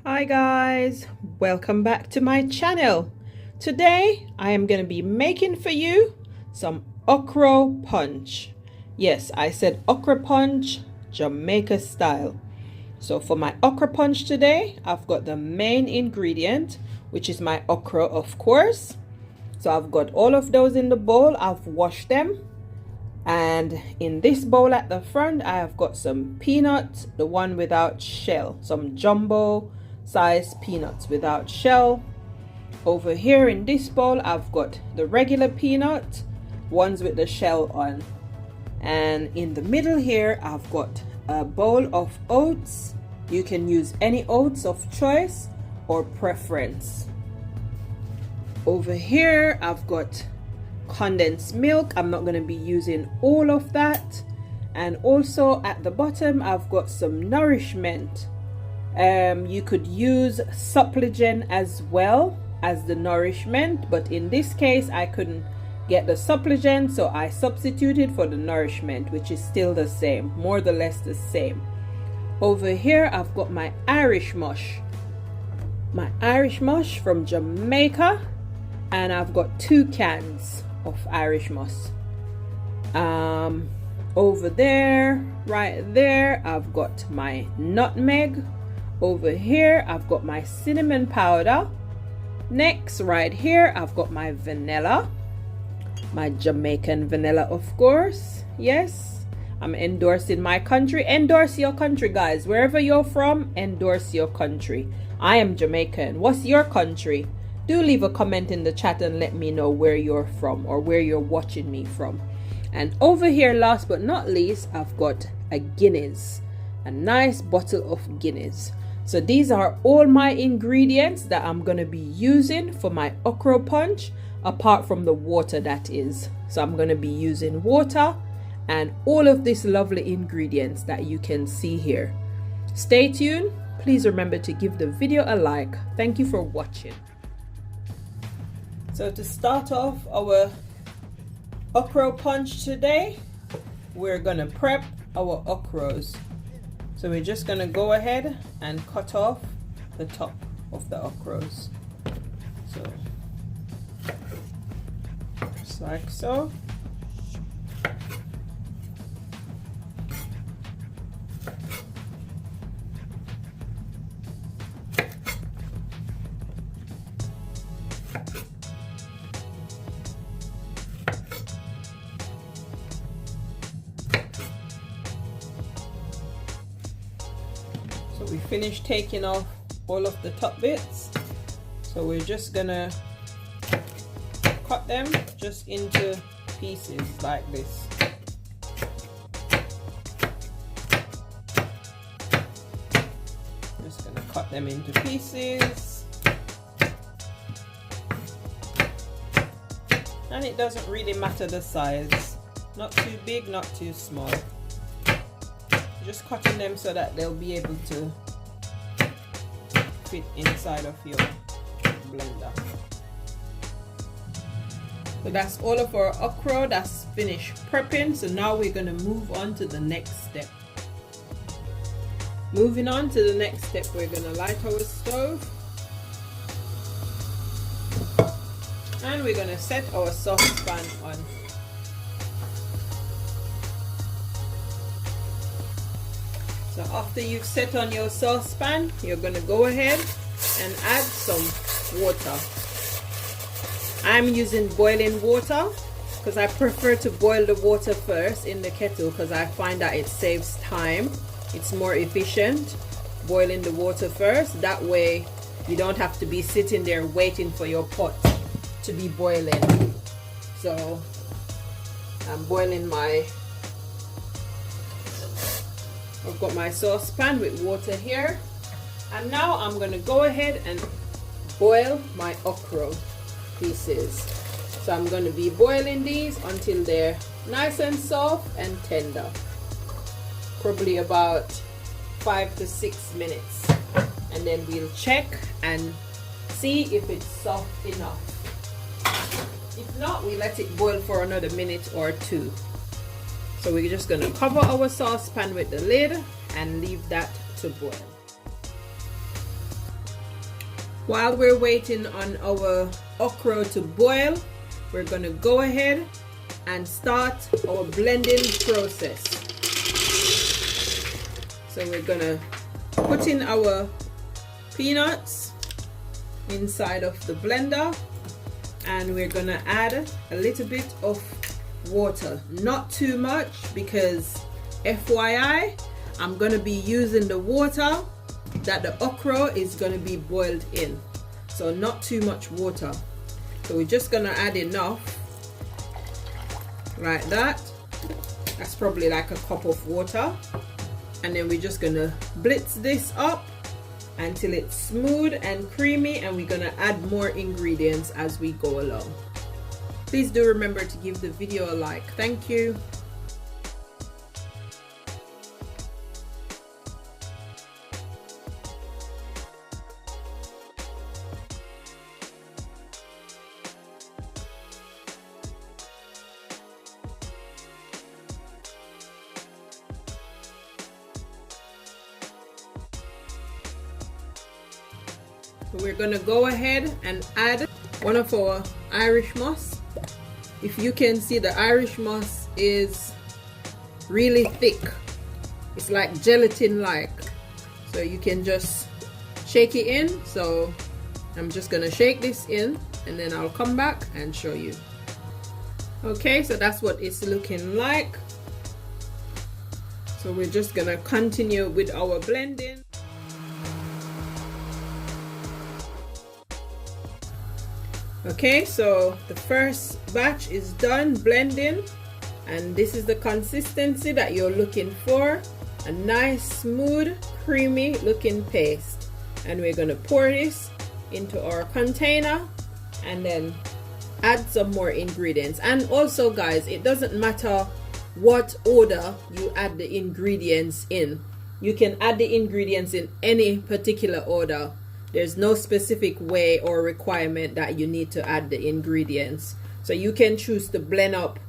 Hi guys, welcome back to my channel. Today I am going to be making for you some okra punch. Yes, I said okra punch, Jamaica style. So for my okra punch today, I've got the main ingredient, which is my okra, of course. So I've got all of those in the bowl. I've washed them. And in this bowl at the front, I have got some peanuts, the one without shell, some jumbo sized peanuts without shell. Over here in this bowl, I've got the regular peanut, ones with the shell on. And in the middle here, I've got a bowl of oats. You can use any oats of choice or preference. Over here, I've got condensed milk. I'm not going to be using all of that. And also at the bottom, I've got some Nourishment. You could use Supligen as well as the Nourishment, but in this case I couldn't get the Supligen, so I substituted for the Nourishment, which is still the same, more or less the same. Over here I've got my Irish mush from Jamaica, and I've got 2 cans of Irish mush. Over there, right there, I've got my nutmeg. Over here I've got my cinnamon powder. Next, right here, I've got my vanilla, my Jamaican vanilla, of course. Yes, I'm endorsing my country. Endorse your country, guys. Wherever you're from, endorse your country. I am Jamaican. What's your country? Do leave a comment in the chat and let me know where you're from or where you're watching me from. And over here, last but not least, I've got a Guinness, a nice bottle of Guinness. So these are all my ingredients that I'm going to be using for my okra punch, apart from the water, that is. So I'm going to be using water and all of these lovely ingredients that you can see here. Stay tuned. Please remember to give the video a like. Thank you for watching. So to start off our okra punch today, we're going to prep our okras. So we're just going to go ahead and cut off the top of the okras. So just like so. So we finished taking off all of the top bits. So we're just gonna cut them just into pieces like this. Just gonna cut them into pieces. And it doesn't really matter the size. Not too big, not too small. Just cutting them so that they'll be able to fit inside of your blender. So that's all of our okra that's finished prepping. So now we're going to move on to the next step. Moving on to the next step, we're going to light our stove and we're going to set our saucepan on. So after you've set on your saucepan, you're going to go ahead and add some water. I'm using boiling water because I prefer to boil the water first in the kettle because I find that it saves time. It's more efficient boiling the water first. That way you don't have to be sitting there waiting for your pot to be boiling. So I'm boiling I've got my saucepan with water here, and now I'm going to go ahead and boil my okra pieces. So I'm going to be boiling these until they're nice and soft and tender, probably about 5 to 6 minutes, and then we'll check and see if it's soft enough. If not, we let it boil for another minute or 2. So we're just going to cover our saucepan with the lid and leave that to boil. While we're waiting on our okra to boil, we're going to go ahead and start our blending process. So we're going to put in our peanuts inside of the blender, and we're going to add a little bit of water, not too much, because FYI, I'm going to be using the water that the okra is going to be boiled in, so not too much water. So we're just going to add enough like that. That's probably like a cup of water, and then we're just going to blitz this up until it's smooth and creamy, and we're going to add more ingredients as we go along. Please do remember to give the video a like. Thank you. We're going to go ahead and add one of our Irish moss. If you can see, the Irish moss is really thick. It's like gelatin like. So you can just shake it in. So I'm just going to shake this in, and then I'll come back and show you. Okay, so that's what it's looking like. So we're just going to continue with our blending. Okay, so the first batch is done blending, and this is the consistency that you're looking for, a nice smooth creamy looking paste. And we're going to pour this into our container and then add some more ingredients. And also guys, it doesn't matter what order you add the ingredients in. You can add the ingredients in any particular order. There's no specific way or requirement that you need to add the ingredients. So you can choose to blend up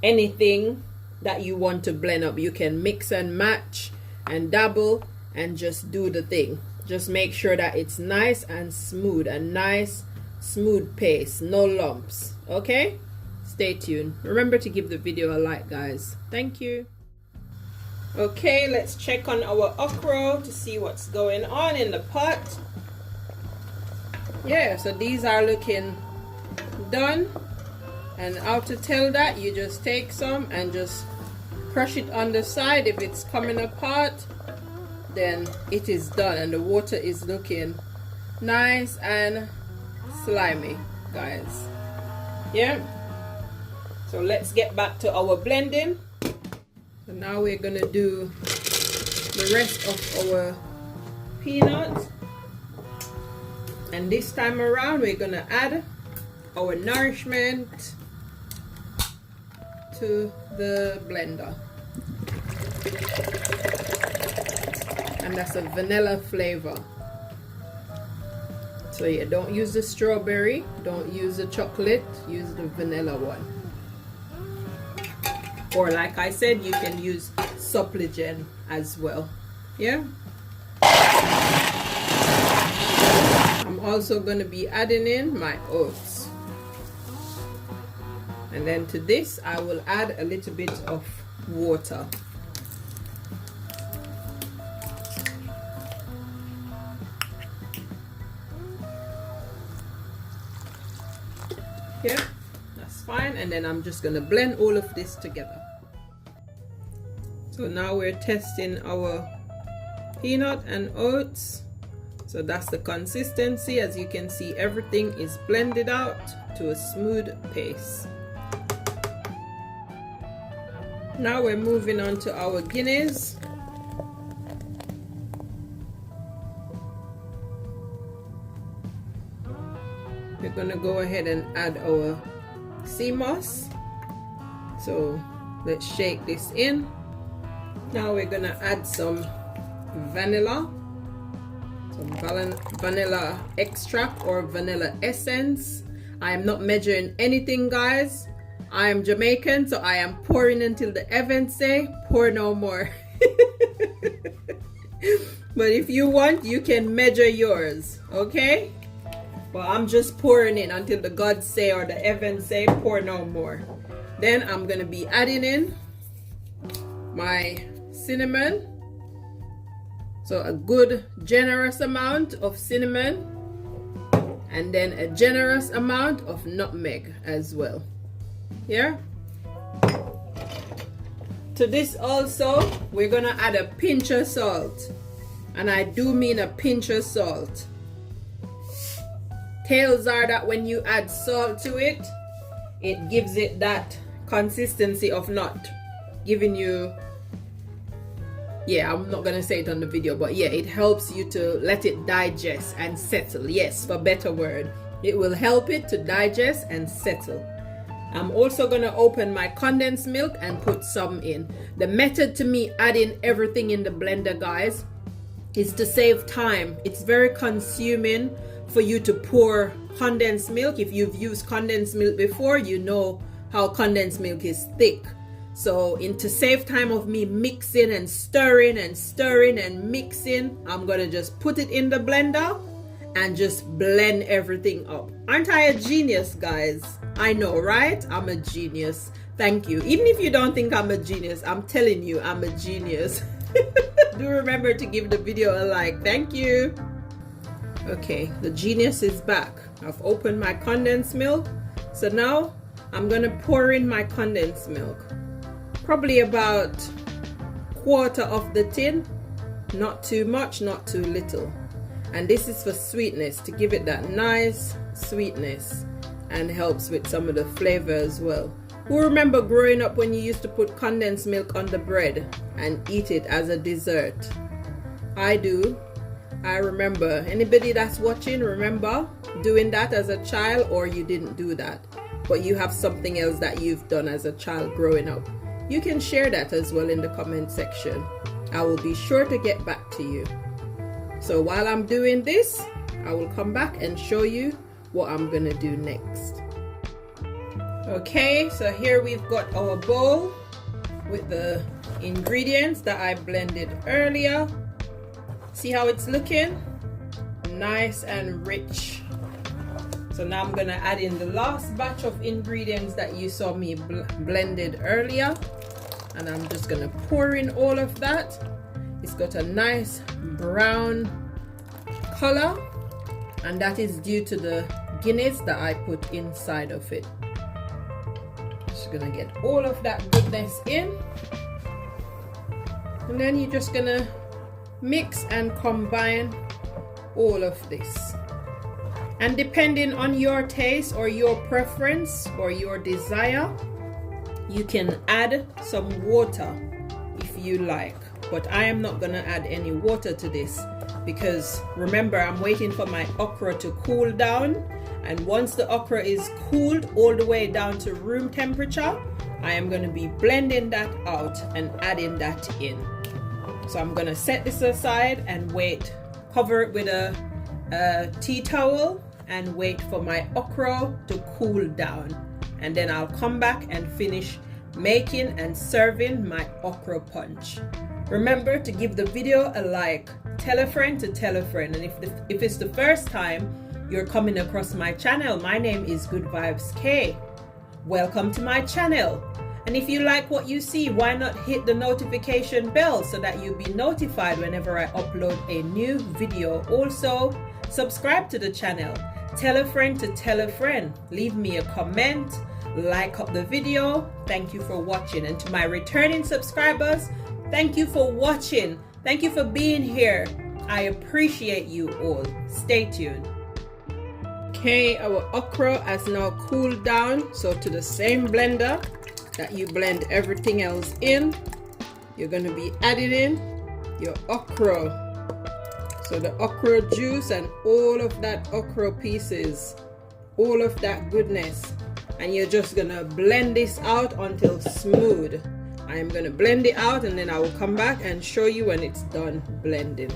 anything that you want to blend up. You can mix and match and dabble and just do the thing. Just make sure that it's nice and smooth, a nice smooth paste, no lumps. Okay? Stay tuned. Remember to give the video a like, guys. Thank you. Okay, let's check on our okra to see what's going on in the pot. Yeah, so these are looking done, and how to tell that, you just take some and just crush it on the side. If it's coming apart, then it is done, and the water is looking nice and slimy, guys. Yeah, so let's get back to our blending. So now we're gonna do the rest of our peanuts. And this time around, we're gonna add our Nourishment to the blender. And that's a vanilla flavor. So yeah, don't use the strawberry, don't use the chocolate, use the vanilla one. Or like I said, you can use Supligen as well. Yeah. I'm also going to be adding in my oats, and then to this I will add a little bit of water. Yeah, that's fine, and then I'm just going to blend all of this together. So now we're testing our peanut and oats. So that's the consistency. As you can see, everything is blended out to a smooth paste. Now we're moving on to our Guinness. We're gonna go ahead and add our sea moss. So let's shake this in. Now we're gonna add some vanilla. Some vanilla extract or vanilla essence. I am not measuring anything, guys. I am Jamaican, so I am pouring until the heavens say, pour no more. But if you want, you can measure yours, okay? Well, I'm just pouring in until the gods say or the heavens say pour no more. Then I'm gonna be adding in my cinnamon. So a good generous amount of cinnamon, and then a generous amount of nutmeg as well. Yeah. To this also, we're gonna add a pinch of salt. And I do mean a pinch of salt. Tales are that when you add salt to it, it gives it that consistency of not giving you, yeah, I'm not gonna say it on the video, but yeah, it helps you to let it digest and settle. Yes, for better word, it will help it to digest and settle. I'm also gonna open my condensed milk and put some in. The method to me adding everything in the blender, guys, is to save time. It's very consuming for you to pour condensed milk. If you've used condensed milk before, you know how condensed milk is thick. So to save time of me mixing and stirring and mixing, I'm gonna just put it in the blender and just blend everything up. Aren't I a genius, guys? I know, right? I'm a genius. Thank you. Even if you don't think I'm a genius, I'm telling you I'm a genius. Do remember to give the video a like. Thank you. Okay, the genius is back. I've opened my condensed milk. So now I'm gonna pour in my condensed milk. Probably about 1/4 of the tin. Not too much, not too little. And this is for sweetness, to give it that nice sweetness, and helps with some of the flavor as well. Who remember growing up when you used to put condensed milk on the bread and eat it as a dessert? I do. I remember. Anybody that's watching remember doing that as a child, or you didn't do that, but you have something else that you've done as a child growing up? You can share that as well in the comment section. I will be sure to get back to you. So while I'm doing this, I will come back and show you what I'm gonna do next. Okay, so here we've got our bowl with the ingredients that I blended earlier. See how it's looking? Nice and rich. So now I'm gonna add in the last batch of ingredients that you saw me blended earlier, and I'm just gonna pour in all of that. It's got a nice brown color, and that is due to the Guinness that I put inside of it. Just gonna get all of that goodness in, and then you're just gonna mix and combine all of this. And depending on your taste or your preference or your desire, you can add some water if you like, but I am not gonna add any water to this, because remember, I'm waiting for my okra to cool down, and once the okra is cooled all the way down to room temperature, I am going to be blending that out and adding that in. So I'm going to set this aside and wait, cover it with a tea towel, and wait for my okra to cool down, and then I'll come back and finish making and serving my okra punch. Remember to give the video a like, tell a friend to tell a friend, and if it's the first time you're coming across my channel, my name is Good Vibes K. Welcome to my channel. And if you like what you see, why not hit the notification bell so that you'll be notified whenever I upload a new video. Also, subscribe to the channel. Tell a friend to tell a friend. Leave me a comment, like up the video. Thank you for watching. And to my returning subscribers, thank you for watching. Thank you for being here. I appreciate you all. Stay tuned. Okay, our okra has now cooled down. So to the same blender that you blend everything else in, you're going to be adding in your okra. So the okra juice and all of that okra pieces, all of that goodness, and you're just going to blend this out until smooth. I am going to blend it out, and then I will come back and show you when it's done blending.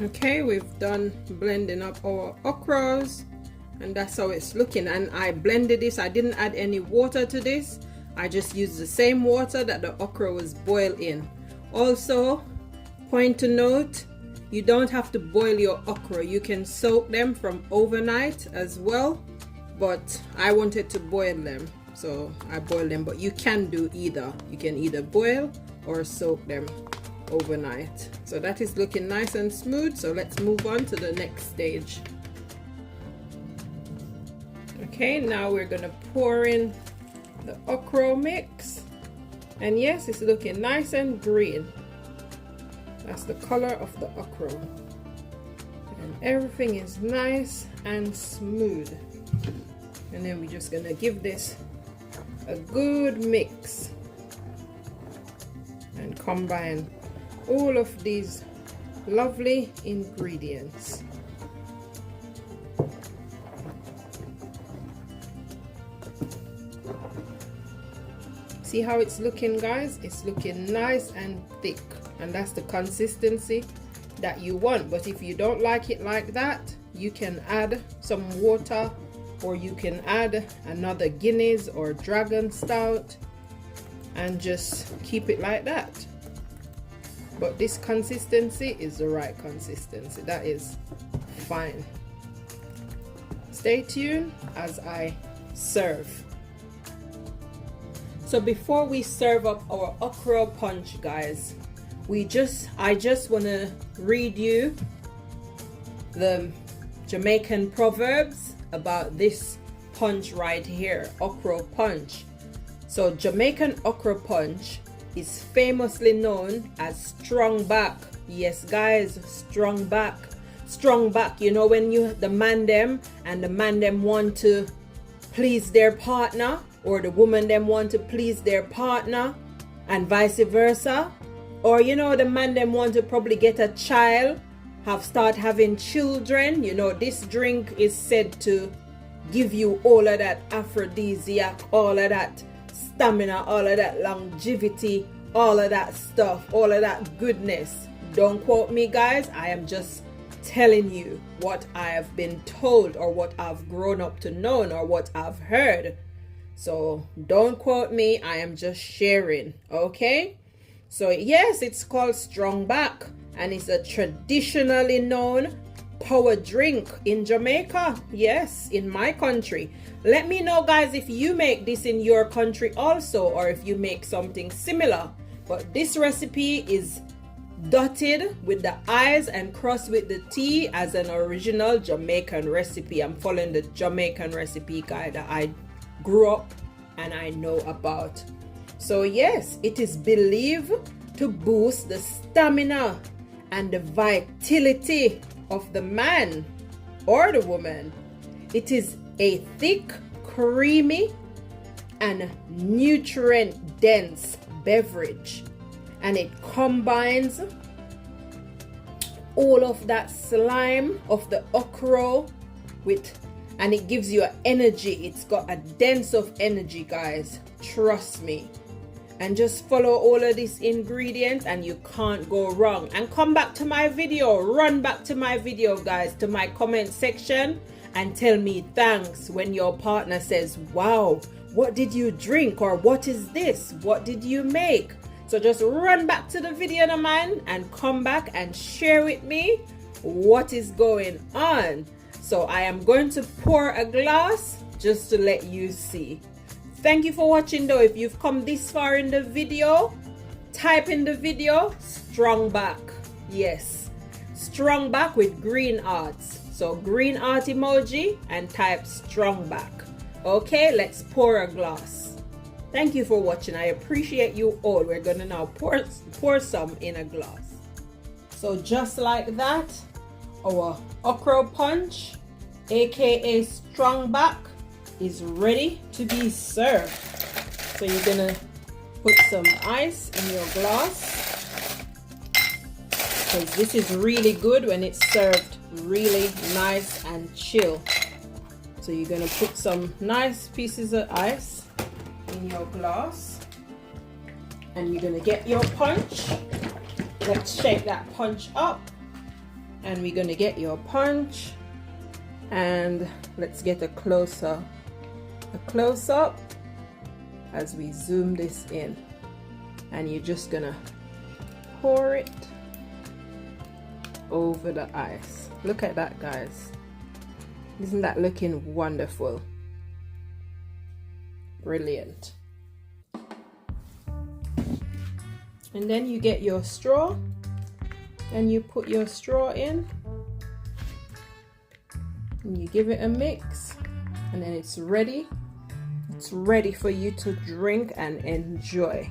Okay, we've done blending up our okras, and that's how it's looking. And I blended this, I didn't add any water to this. I just used the same water that the okra was boiled in. Also, point to note, you don't have to boil your okra. You can soak them from overnight as well, but I wanted to boil them, so I boiled them. But you can do either. You can either boil or soak them overnight. So that is looking nice and smooth, so let's move on to the next stage. Okay, now we're gonna pour in the okra mix, and yes, it's looking nice and green. That's the color of the okra, and everything is nice and smooth. And then we're just gonna give this a good mix and combine all of these lovely ingredients. See how it's looking, guys? It's looking nice and thick, and that's the consistency that you want. But if you don't like it like that, you can add some water, or you can add another Guinness or Dragon Stout and just keep it like that. But this consistency is the right consistency. That is fine. Stay tuned as I serve. So before we serve up our okra punch, guys, I just want to read you the Jamaican proverbs about this punch right here, okra punch. So Jamaican okra punch is famously known as Strongback. Yes, guys, Strongback. Strongback, you know, when the man them want to please their partner, or the woman them want to please their partner, and vice versa. Or you know, the man them want to probably get a child, start having children. You know, this drink is said to give you all of that aphrodisiac, all of that stamina, all of that longevity, all of that stuff, all of that goodness. Don't quote me, guys. I am just telling you what I have been told, or what I've grown up to know, or what I've heard. So don't quote me. I am just sharing. Okay, so yes, it's called Strongback, and it's a traditionally known power drink in Jamaica. Yes, in my country. Let me know, guys, if you make this in your country also, or if you make something similar. But this recipe is dotted with the I's and crossed with the T as an original Jamaican recipe. I'm following the Jamaican recipe guide that I grew up and I know about. So yes, it is believed to boost the stamina and the vitality of the man or the woman. It is a thick, creamy, and nutrient dense beverage, and it combines all of that slime of the okra and it gives you an energy. It's got a dense of energy, guys, trust me. And just follow all of these ingredients and you can't go wrong. And come back to my video, run back to my video, guys, to my comment section, and tell me thanks when your partner says, wow, what did you drink? Or what is this? What did you make? So just run back to the video, man, and come back and share with me what is going on. So I am going to pour a glass just to let you see. Thank you for watching though. If you've come this far in the video, type in the video Strongback. Yes, Strongback with green hearts. So green heart emoji and type Strongback. Okay, let's pour a glass. Thank you for watching. I appreciate you all. We're gonna now pour some in a glass. So just like that, our okra punch, aka Strongback, is ready to be served. So you're gonna put some ice in your glass, because this is really good when it's served really nice and chill. So you're gonna put some nice pieces of ice in your glass, and you're gonna get your punch. Let's shake that punch up And we're going to get your punch, and let's get a close-up as we zoom this in. And you're just gonna pour it over the ice. Look at that, guys. Isn't that looking wonderful? Brilliant. And then you get your straw and you put your straw in and you give it a mix, and then it's ready. It's ready for you to drink and enjoy.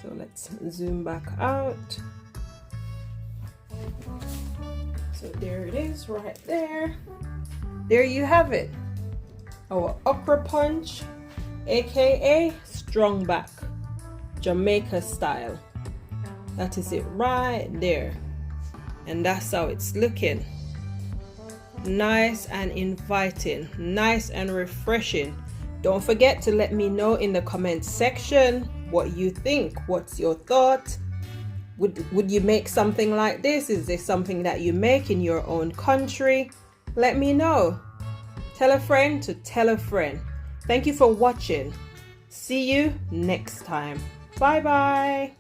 So let's zoom back out. So there it is right there. There you have it. Our okra punch, aka Strongback, Jamaica style. That is it right there. And that's how it's looking. Nice and inviting, nice and refreshing. Don't forget to let me know in the comment section what you think. What's your thought? Would you make something like this? Is this something that you make in your own country? Let me know. Tell a friend to tell a friend. Thank you for watching. See you next time. Bye bye.